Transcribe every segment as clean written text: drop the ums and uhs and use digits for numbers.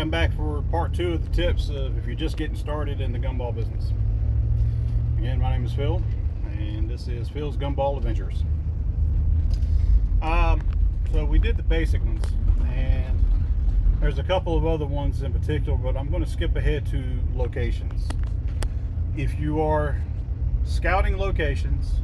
I'm back for part 2 of the tips of if you're just getting started in the gumball business. Again, my name is Phil, and this is Phil's Gumball Adventures. So we did the basic ones, and there's a couple of other ones in particular, but I'm going to skip ahead to locations. If you are scouting locations,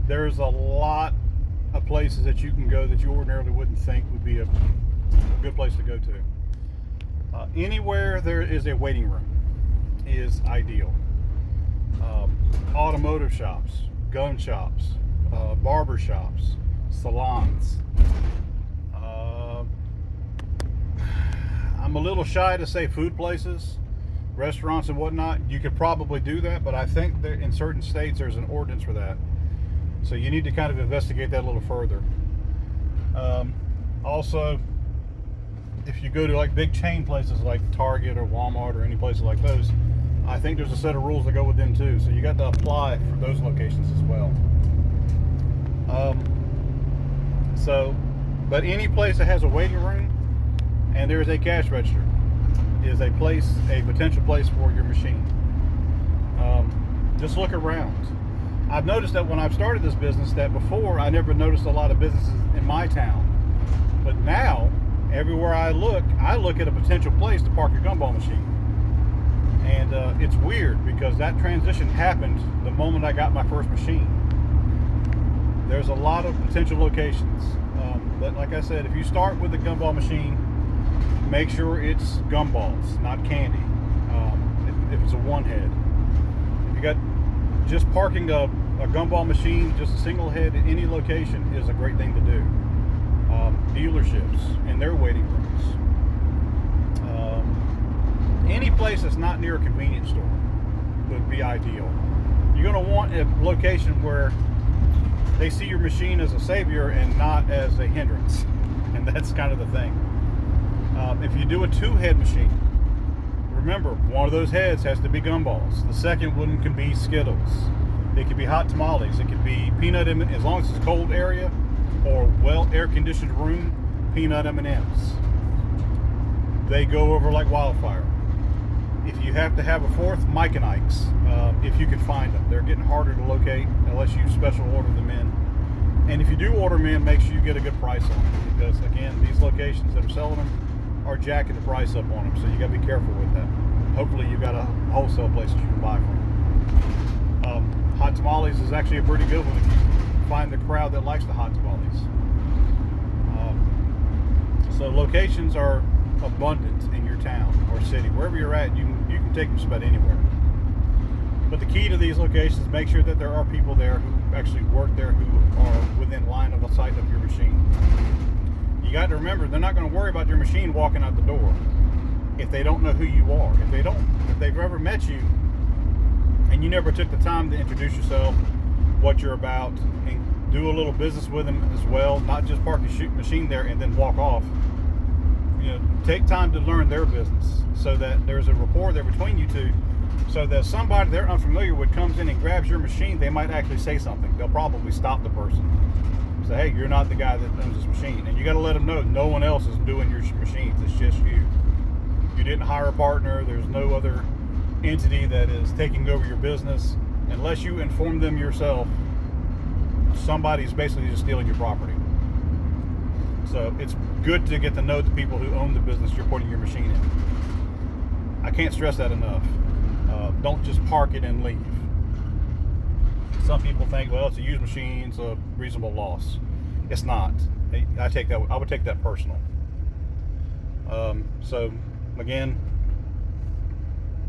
there's a lot of places that you can go that you ordinarily wouldn't think would be a good place to go to. Anywhere there is a waiting room is ideal. Automotive shops, gun shops, barber shops, salons. I'm a little shy to say food places, restaurants and whatnot. You could probably do that, but I think that in certain states there's an ordinance for that. So you need to kind of investigate that a little further. Also, if you go to like big chain places like Target or Walmart or any places like those, I think there's a set of rules that go with them too. So you got to apply for those locations as well. But any place that has a waiting room and there is a cash register is a potential place for your machine. Just look around. I've noticed that when I've started this business, that before I never noticed a lot of businesses in my town, but now everywhere I look at a potential place to park a gumball machine. And it's weird because that transition happened the moment I got my first machine. There's a lot of potential locations, but like I said, if you start with a gumball machine, make sure it's gumballs, not candy. If it's a one head, if you got just parking a gumball machine, just a single head at any location is a great thing to do. Dealerships and their waiting rooms. Any place that's not near a convenience store would be ideal. You're going to want a location where they see your machine as a savior and not as a hindrance. And that's kind of the thing. If you do a two-head machine, remember, one of those heads has to be gumballs. The second one can be Skittles. It could be hot tamales. It could be peanut M&Ms, as long as it's a cold area or well air-conditioned room, peanut M&Ms. They go over like wildfire. If you have to have a fourth, Mike and Ike's, if you can find them. They're getting harder to locate unless you special order them in. And if you do order them in, make sure you get a good price on them, because again, these locations that are selling them are jacking the price up on them, so you got to be careful with that. Hopefully you've got a wholesale place that you can buy from. Hot tamales is actually a pretty good one if you find the crowd that likes the hot tamales. So locations are abundant in your town or city. Wherever you're at, you can take them just about anywhere. But the key to these locations is make sure that there are people there who actually work there, who are within line of sight of your machine. You got to remember, they're not going to worry about your machine walking out the door if they don't know who you are. If they've ever met you and you never took the time to introduce yourself, what you're about, and do a little business with them as well, not just park your machine there and then walk off. Take time to learn their business so that there's a rapport there between you two, so that somebody they're unfamiliar with comes in and grabs your machine, they might actually say something. They'll probably stop the person. Say, hey, you're not the guy that owns this machine. And you got to let them know no one else is doing your machines. It's just you. You didn't hire a partner. There's no other entity that is taking over your business. Unless you inform them yourself, somebody's basically just stealing your property. So it's good to get to know the people who own the business you're putting your machine in. I can't stress that enough. Don't just park it and leave. Some people think, well, it's a used machine, it's a reasonable loss. It's not. I would take that personal. So again,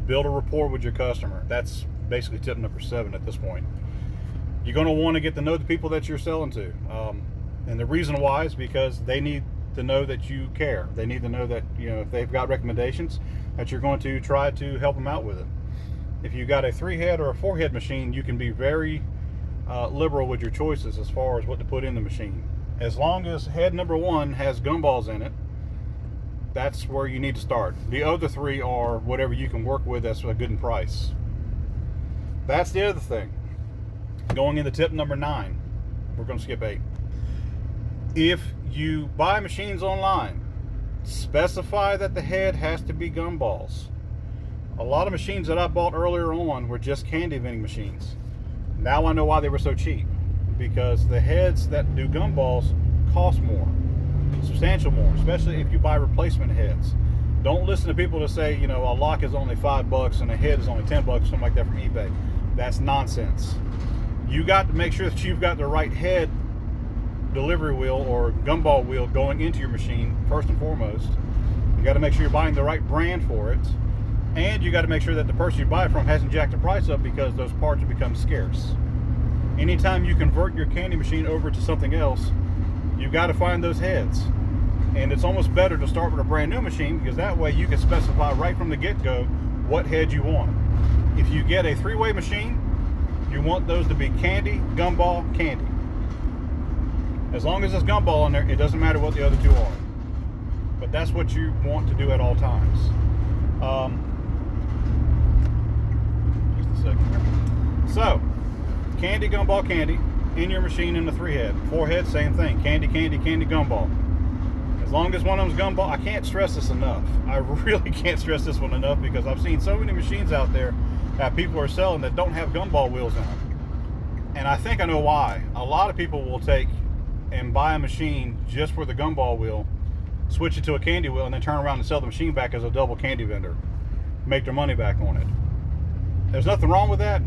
build a rapport with your customer. That's basically tip number 7 at this point. You're going to want to get to know the people that you're selling to. And the reason why is because they need to know that you care. They need to know that, if they've got recommendations, that you're going to try to help them out with it. If you got a 3-head or a 4-head machine, you can be very liberal with your choices as far as what to put in the machine. As long as head number 1 has gumballs in it, that's where you need to start. The other 3 are whatever you can work with that's a good in price. That's the other thing. Going into tip number 9, we're going to skip 8. If you buy machines online, Specify that the head has to be gumballs. A lot of machines that I bought earlier on were just candy vending machines. Now I know why they were so cheap. Because the heads that do gumballs cost more, substantial more, especially if you buy replacement heads. Don't listen to people that say, you know, a lock is only $5 and a head is only $10, something like that from eBay. That's nonsense. You got to make sure that you've got the right head delivery wheel or gumball wheel going into your machine first and foremost. You got to make sure you're buying the right brand for it, and you got to make sure that the person you buy it from hasn't jacked the price up because those parts have become scarce. Anytime you convert your candy machine over to something else, you've got to find those heads. And it's almost better to start with a brand new machine because that way you can specify right from the get-go what head you want. If you get a three-way machine, you want those to be candy, gumball, candy. As long as there's gumball in there, it doesn't matter what the other two are. But that's what you want to do at all times. Just a second here. So, candy, gumball, candy in your machine in the three head. Four head, same thing. Candy, candy, candy, gumball. As long as one of them's gumball, I can't stress this enough. I really can't stress this one enough because I've seen so many machines out there that people are selling that don't have gumball wheels in them. And I think I know why. A lot of people will take and buy a machine just for the gumball wheel, switch it to a candy wheel, and then turn around and sell the machine back as a double candy vendor. Make their money back on it. There's nothing wrong with that,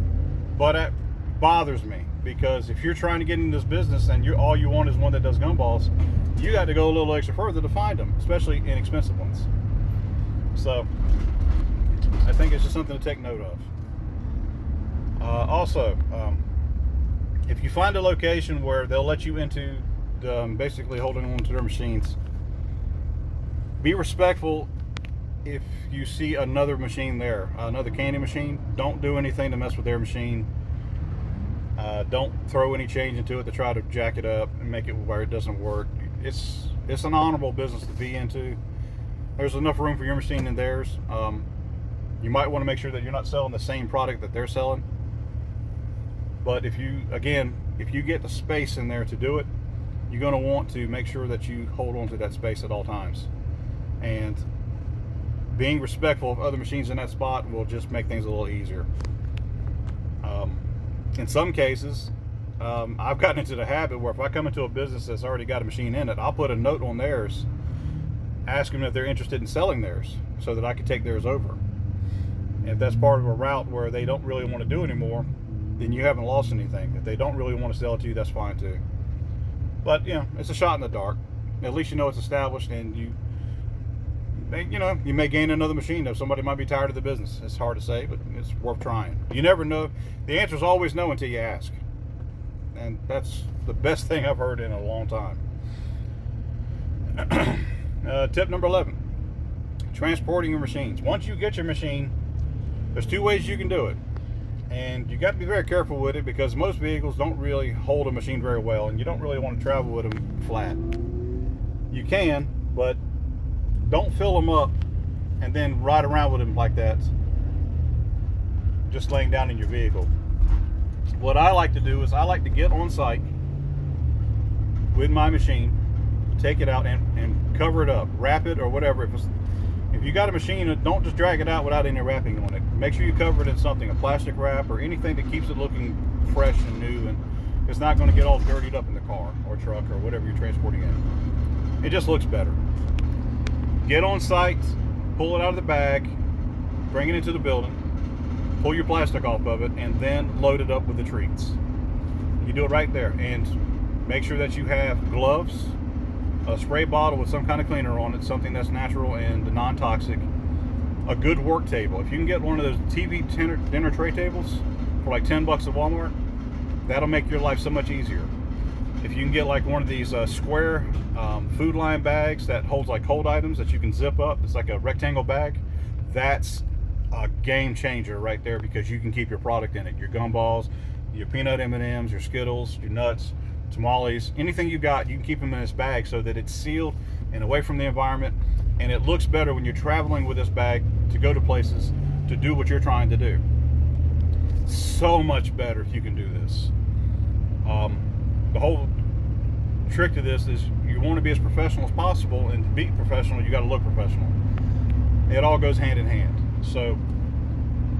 but it bothers me because if you're trying to get into this business and all you want is one that does gumballs, you got to go a little extra further to find them, especially inexpensive ones. So I think it's just something to take note of. Also, if you find a location where they'll let you into basically holding on to their machines, be respectful. If you see another machine there, another candy machine, don't do anything to mess with their machine. Don't throw any change into it to try to jack it up and make it where it doesn't work. It's an honorable business to be into. There's enough room for your machine and theirs. You might want to make sure that you're not selling the same product that they're selling. But if you get the space in there to do it, you're going to want to make sure that you hold on to that space at all times. And being respectful of other machines in that spot will just make things a little easier. In some cases, I've gotten into the habit where if I come into a business that's already got a machine in it, I'll put a note on theirs, ask them if they're interested in selling theirs so that I can take theirs over. And if that's part of a route where they don't really want to do anymore, then you haven't lost anything. If they don't really want to sell it to you, that's fine too. But, you know, it's a shot in the dark. At least you know it's established, and you may gain another machine though. Somebody might be tired of the business. It's hard to say, but it's worth trying. You never know. The answer is always no until you ask. And that's the best thing I've heard in a long time. Tip number 11, transporting your machines. Once you get your machine, there's two ways you can do it. And you got to be very careful with it because most vehicles don't really hold a machine very well, and you don't really want to travel with them flat. You can, but don't fill them up and then ride around with them like that, just laying down in your vehicle. What I like to do is I like to get on site with my machine, take it out and cover it up, wrap it or whatever. If you got a machine, don't just drag it out without any wrapping on it. Make sure you cover it in something, a plastic wrap or anything that keeps it looking fresh and new, and it's not going to get all dirtied up in the car or truck or whatever you're transporting in. It just looks better. Get on site, pull it out of the bag, bring it into the building, pull your plastic off of it, and then load it up with the treats. You do it right there, and make sure that you have gloves, a spray bottle with some kind of cleaner on it, something that's natural and non-toxic, a good work table. If you can get one of those TV dinner tray tables for like $10 at Walmart, that'll make your life so much easier. If you can get like one of these square food line bags that holds like cold items that you can zip up, it's like a rectangle bag, that's a game changer right there because you can keep your product in it. Your gumballs, your peanut M&Ms, your Skittles, your nuts, tamales, anything you got, you can keep them in this bag so that it's sealed and away from the environment, and it looks better when you're traveling with this bag to go to places to do what you're trying to do. So much better if you can do this. The whole trick to this is you want to be as professional as possible, and to be professional, you got to look professional. It all goes hand in hand. So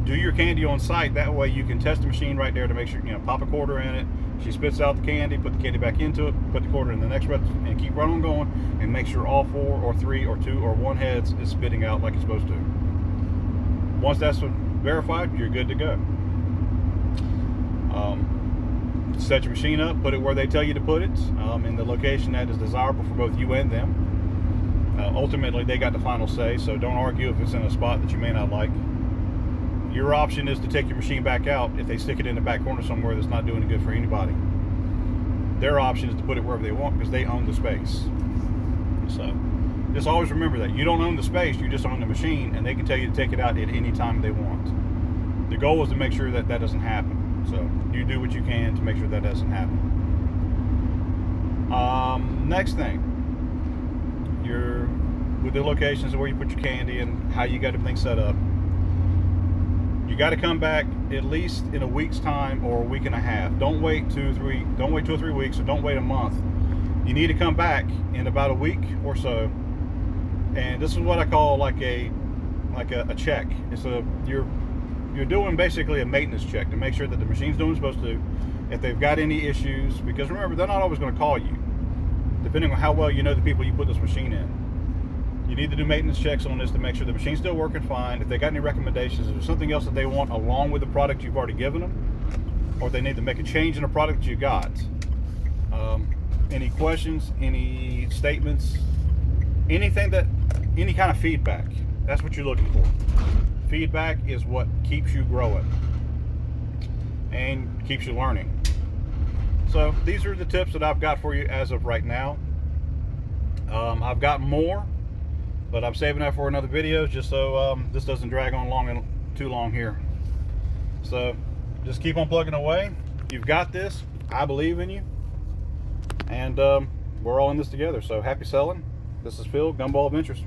do your candy on site. That way you can test the machine right there to make sure, pop a quarter in it. She spits out the candy, put the candy back into it, put the quarter in the next one, and keep right on going, and make sure all 4 or 3 or 2 or 1 heads is spitting out like it's supposed to. Once that's verified, you're good to go. Set your machine up, put it where they tell you to put it, in the location that is desirable for both you and them. Ultimately, they got the final say, so don't argue if it's in a spot that you may not like. Your option is to take your machine back out if they stick it in the back corner somewhere that's not doing it good for anybody. Their option is to put it wherever they want because they own the space. So just always remember that. You don't own the space, you just own the machine, and they can tell you to take it out at any time they want. The goal is to make sure that that doesn't happen. So you do what you can to make sure that doesn't happen. Next thing, with the locations where you put your candy and how you got everything set up, you got to come back at least in a week's time or a week and a half. Don't wait 2 or 3 weeks, or don't wait a month. You need to come back in about a week or so. And this is what I call like a check. You're doing basically a maintenance check to make sure that the machine's doing what it's supposed to. If they've got any issues, because remember, they're not always going to call you, depending on how well you know the people you put this machine in. You need to do maintenance checks on this to make sure the machine's still working fine. If they got any recommendations, if there's something else that they want along with the product you've already given them, or if they need to make a change in the product that you got. Any questions, any statements, any kind of feedback, that's what you're looking for. Feedback is what keeps you growing and keeps you learning. So these are the tips that I've got for you as of right now. I've got more, but I'm saving that for another video just so this doesn't drag on too long here. So just keep on plugging away. You've got this. I believe in you. And we're all in this together. So happy selling. This is Phil, Gumball Adventures.